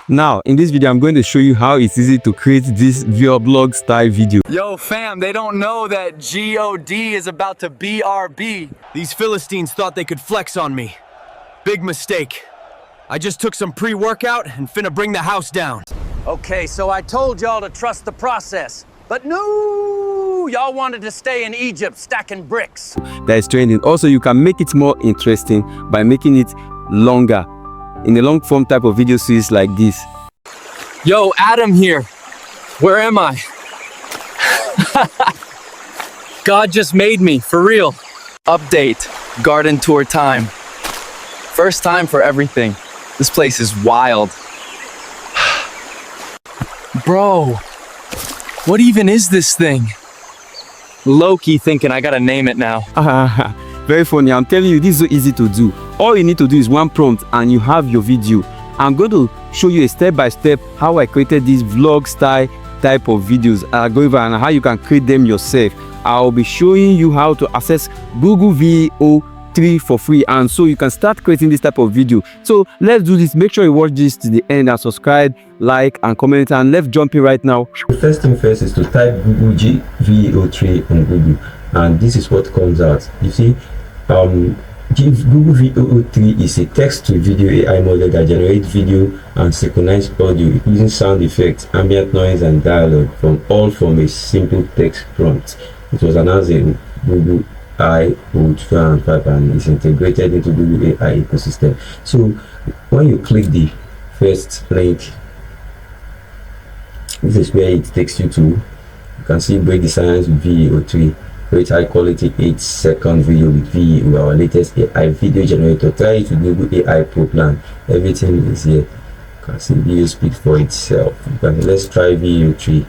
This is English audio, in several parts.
Now, in this video, I'm going to show you how it's easy to create this vlog style video. Yo fam, they don't know that God is about to BRB. These Philistines thought they could flex on me. Big mistake. I just took some pre-workout and finna bring the house down. Okay, so I told y'all to trust the process, but no, y'all wanted to stay in Egypt stacking bricks. That is trending. Also, you can make it more interesting by making it longer in a long form type of video series like this. Yo, Adam here. Where am I? God just made me, for real. Update, garden tour time. First time for everything. This place is wild. Bro, what even is this thing? Low-key thinking I gotta name it now. Very funny. I'm telling you, this is so easy to do. All you need to do is one prompt and you have your video. I'm going to show you a step-by-step how I created these vlog style type of videos. I'll go over and how you can create them yourself. I'll be showing you how to access Google VEO3 for free, and so you can start creating this type of video. So let's do this. Make sure you watch this to the end and subscribe, like and comment, and let's jump in right now. The first thing first is to type Google VEO3 on Google, and this is what comes out. You see, Google VEO3 is a text-to-video AI model that generates video and synchronized audio using sound effects, ambient noise, and dialogue from a simple text prompt. It was announced in Google I/O 2005 and is integrated into Google AI ecosystem. So when you click the first link, this is where it takes you to. You can see break the science with VEO3. Create high quality 8-second video with VEO, our latest AI video generator. Try it with Google AI Pro plan. Everything is here. You can see video speaks for itself. Let's try VEO3.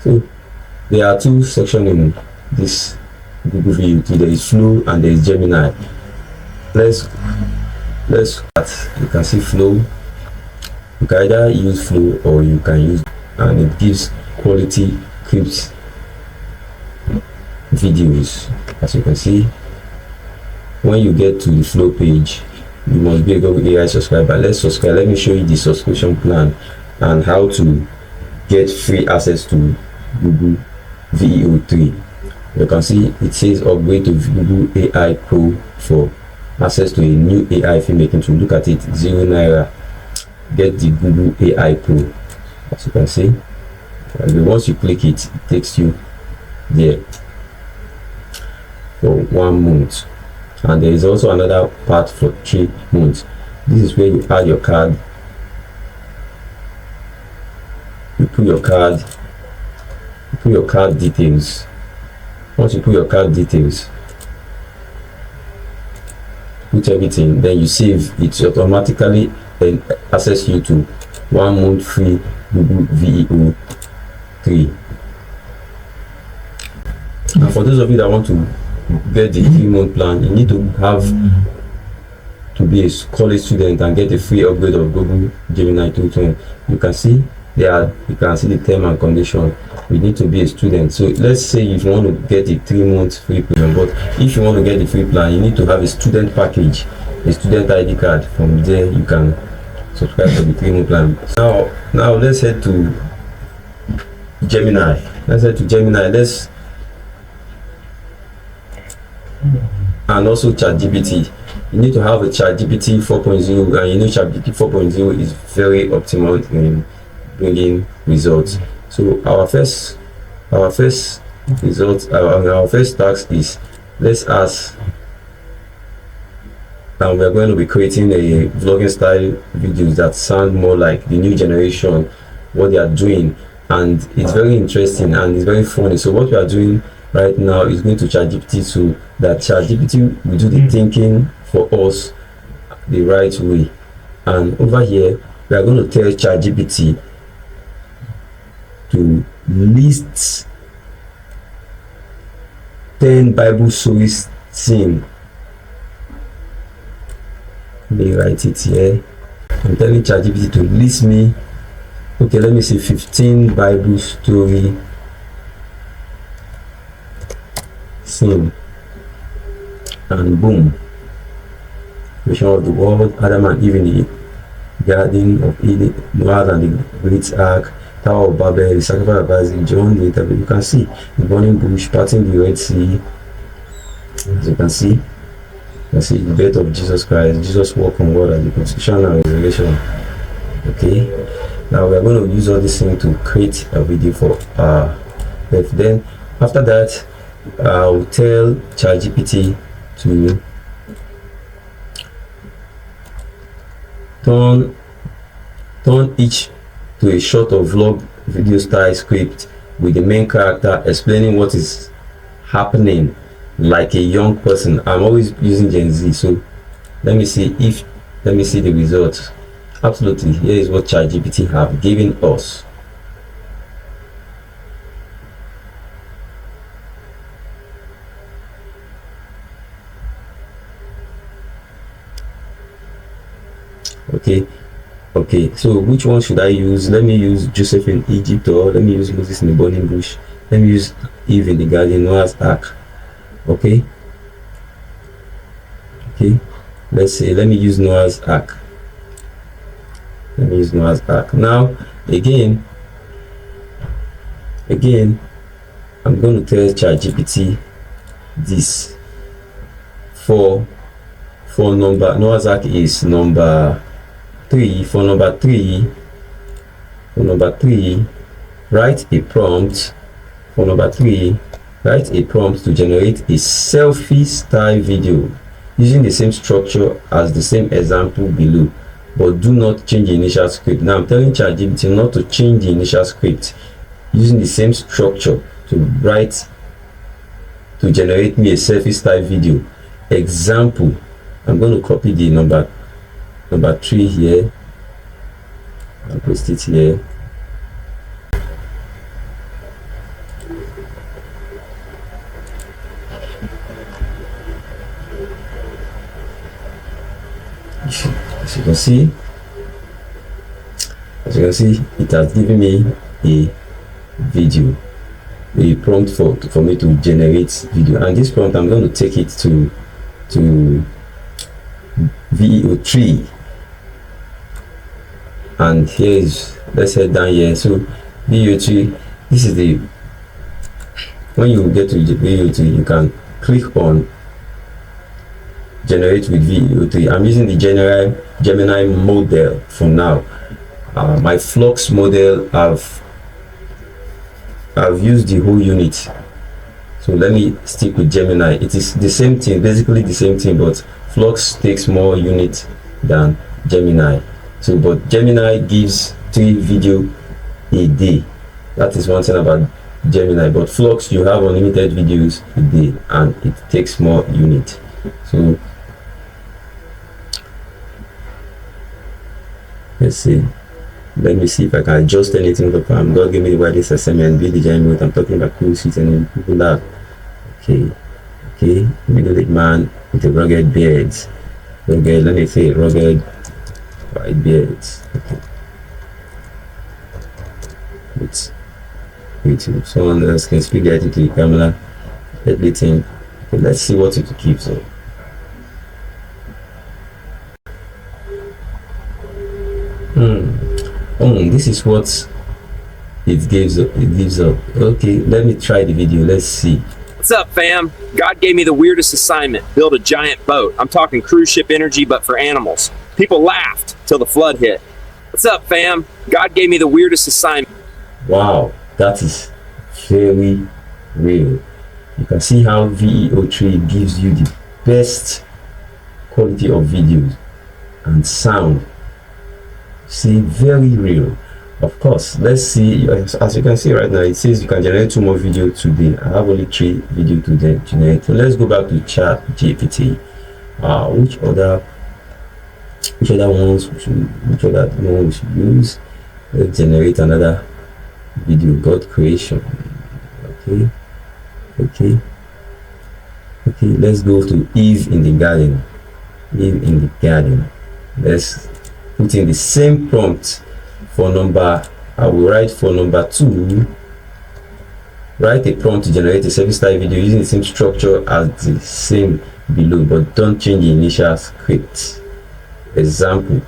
So there are two sections in this Google VEO3. There is Flow and there is Gemini. Let's start. You can see Flow. You can either use Flow or you can use, and it gives quality clips videos. As you can see, when you get to the Flow page, you must be a Google AI subscriber. Let's subscribe. Let me show you the subscription plan and how to get free access to Google VEO3. You can see it says upgrade to Google AI Pro for access to a new AI filmmaking tool. Look at it, €0. Get the Google AI Pro. As you can see, once you click it, it takes you there for 1 month, and there is also another part for 3 months. This is where you add your card. You put your card details. Once you put your card details, put everything, then you save it. Automatically then access you to 1 month free Google VEO3. And for those of you that want to get the 3-month plan, you need to be a college student and get a free upgrade of Google Gemini 220. You can see there, you can see the term and condition. You need to be a student. So let's say if you want to get the 3 months free plan, but if you want to get the free plan, you need to have a student package, a student ID card. From there you can subscribe to the 3-month plan. Now let's head to Gemini. And also ChatGPT. You need to have a ChatGPT 4.0, and you know ChatGPT 4.0 is very optimal in bringing results. So our first task is, let's ask, and we're going to be creating a vlogging style videos that sound more like the new generation, what they are doing, and it's very interesting and it's very funny. So what we are doing right now is going to ChatGPT, so that ChatGPT will do the thinking for us the right way. And over here we are going to tell ChatGPT to list 10 Bible stories seen. Let me write it here. I'm telling ChatGPT to list me, okay, let me say 15 Bible story seen, and boom, creation of the world, Adam and Eve in the Garden of Eden, Noah and the Great Ark, Tower of Babel, the sacrifice of Isaac, John the interview. You can see the burning bush, parting the Red Sea. As you can see the birth of Jesus Christ, Jesus walked on water, the crucifixion and resurrection. Okay, now we are going to use all this thing to create a video for then after that I'll tell ChatGPT to turn each to a short of vlog video style script with the main character explaining what is happening like a young person. I'm always using Gen Z, so let me see the results. Absolutely, here is what ChatGPT have given us. Okay, so which one should I use? Let me use Joseph in Egypt, or let me use Moses in the burning bush. Let me use Eve in the garden, Noah's ark. Okay, let's say let me use Noah's ark. Now again I'm going to tell ChatGPT this for number Noah's ark is number 3. For number 3, write a prompt. For number 3, write a prompt to generate a selfie style video using the same structure as the same example below, but do not change the initial script. Now I'm telling ChatGPT not to change the initial script, using the same structure to generate me a selfie style video. Example, I'm going to copy the number 3 here and paste it here. As you can see, it has given me a video, a prompt for me to generate video, and this prompt I'm going to take it to VEO3, and here is, let's head down here. So VEO3, this is the, when you get to VEO3 you can click on generate with VEO3. I'm using the Gemini model for now. My Flux model, I've used the whole unit, so let me stick with Gemini. It is the same thing, basically the same thing, but Flux takes more unit than Gemini. So but Gemini gives 3 video a day. That is one thing about Gemini, but Flux, you have unlimited videos a day and it takes more unit. So let's see, let me see if I can adjust anything. God give me the widest assignment, be the giant mode. I'm talking about cool sheets and people that middle-aged man with a rugged beard. Rugged, let me say rugged white beards. Wait, someone else can speak directly to the camera. Everything. Okay, let's see what it keeps on. This is what it gives up. Okay, let me try the video. Let's see. What's up, fam? God gave me the weirdest assignment: build a giant boat. I'm talking cruise ship energy, but for animals. People laughed till the flood hit. What's up, fam? God gave me the weirdest assignment. Wow, that is very real. You can see how VEO3 gives you the best quality of videos and sound. See, very real. Of course, let's see. As you can see right now, it says you can generate 2 more videos today. I have only 3 videos to generate. So let's go back to ChatGPT. Which other ones we should use? Let's generate another video. God creation. Okay. Let's go to Eve in the garden. Let's put in the same prompt for number. I will write for number 2. Write a prompt to generate a selfie style video using the same structure as the same below, but don't change the initial script. Example,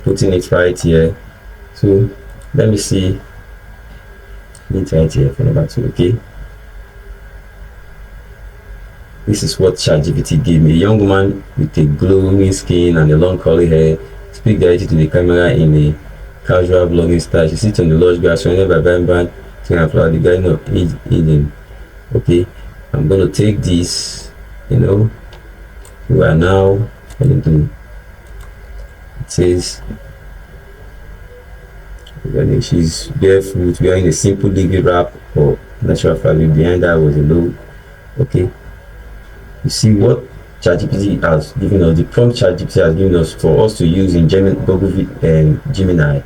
putting it right here. So let me see it right here for number 2. Okay, this is what ChatGPT gave me. A young woman with a glowing skin and a long curly hair speak directly to the camera in a casual vlogging style. She sits on the lush grass surrounded by vibrant tree and flower. The guy no eating. Okay, I'm gonna take this, you know, we are now heading to, it says she's barefoot wearing a simple leafy wrap or natural fabric. Behind her was a low. Okay, you see what ChatGPT has given us, the prompt ChatGPT has given us for us to use in Google Gemini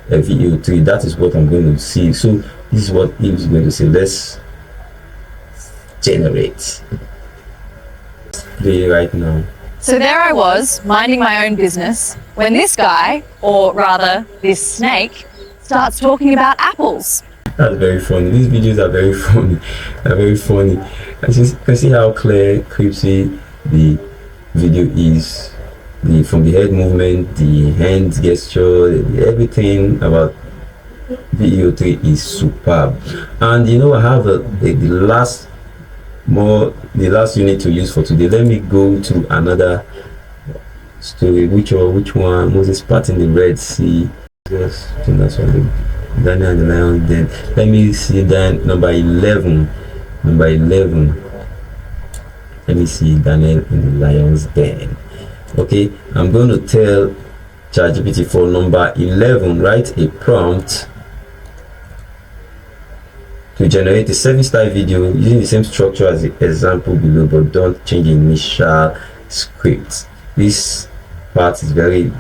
VEO3. That is what I'm going to see. So this is what it is going to say. Let's generate. Play right now. So there I was, minding my own business, when this guy, or rather this snake, starts talking about apples. That's very funny. These videos are very funny. They're very funny. And you can see how clear, crispy the video is. From the head movement, the hand gesture, everything about VEO3 is superb. And you know, I have the last unit to use for today. Let me go to another story. Which one? Moses parting the Red Sea. Yes, that's one. Daniel and the lions. Then let me see that number 11. Let me see Daniel in the lion's den. Okay, I'm going to tell ChatGPT for number 11, write a prompt to generate a 7-star video using the same structure as the example below, but don't change the initial script. This part is very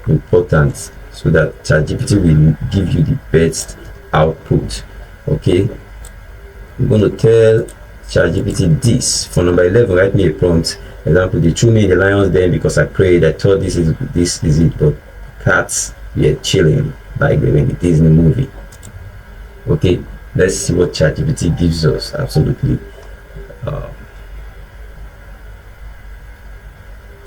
important so that ChatGPT will give you the best output. Okay, I'm going to tell ChatGPT this for number 11. Write me a prompt. Example: they threw me in the lion's den because I prayed. I thought this is it, but cats were chilling like they were in the Disney movie. Okay, let's see what ChatGPT gives us. Absolutely.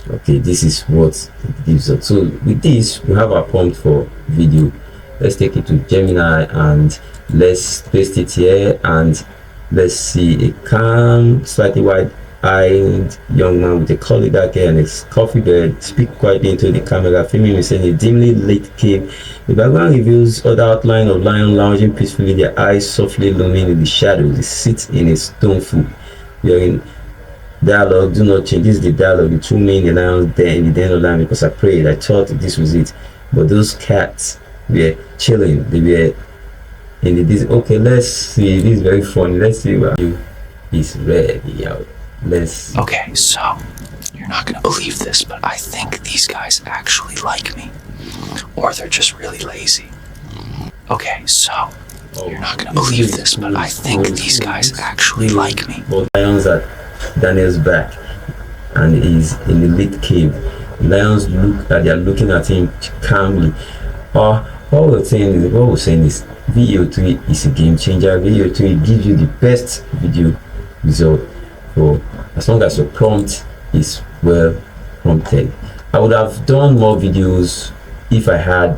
Okay, this is what it gives us. So with this, we have our prompt for video. Let's take it to Gemini and let's paste it here, and let's see a calm, slightly wide-eyed young man with a curly dark hair and a coffee beard speak quietly into the camera, filming within a dimly lit cave. The background reveals other outline of lion lounging peacefully, their eyes softly looming in the shadows. They sit in a stone foot. We are in dialogue. Do not change. This is the dialogue. The two men in the lion's den, in the den of lion because I prayed. I thought this was it, but those cats were chilling. They were in the Disney. Okay, let's see. This is very funny. Let's see what is ready out. Let's. Okay, so you're not gonna believe this, but I think these guys actually like me, or they're just really lazy. Okay, so you're not gonna believe this, but I think these guys actually like me. Both lions at Daniel's back, and he's in the lit cave. Lions they're looking at him calmly. What we're saying is VEO3 is a game changer. VEO3 gives you the best video result for as long as your prompt is well prompted. I would have done more videos if I had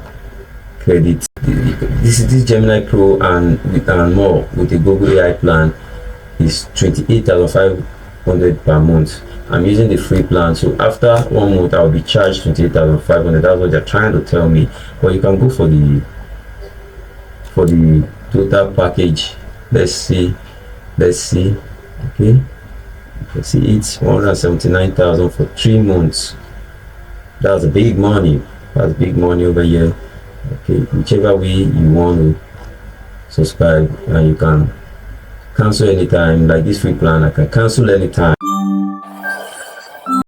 credit. This Gemini Pro and more with the Google AI plan is 28,500 per month. I'm using the free plan, so after 1 month I'll be charged 28,500. That's what they're trying to tell me. But you can go for the total package. Let's see. Okay, you see it's 179,000 for 3 months. That's a big money. That's big money over here. Okay, whichever way you want to subscribe, and you can cancel anytime. Like this free plan, I can cancel anytime.